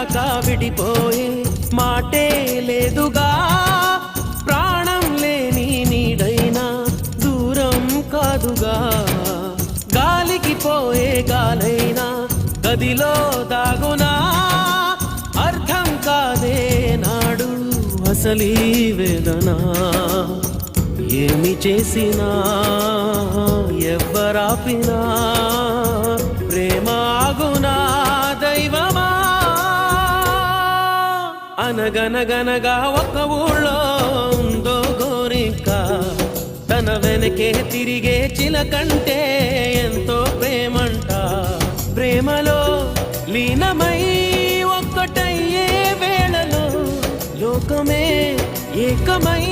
దాకా విడిపోయే మాటే లేదుగా ప్రాణం లేని నీడైనా దూరం కాదుగా గాలికి పోయే గాలైనా గదిలో దాగునా అర్థం కాదే నాడు అసలీ వేదన ఏమి చేసినా ఎవ్వరాపినా ప్రేమ ఆగునా దైవమా అనగనగనగా ఒక ఊళ్ళో ఉందో గోరింక తన వెనకే తిరిగే చిలకంటే ఎంతో ప్రేమంట ప్రేమలో లీనమై ఒక్కటయ్యే వేళలో లోకమే ఏకమై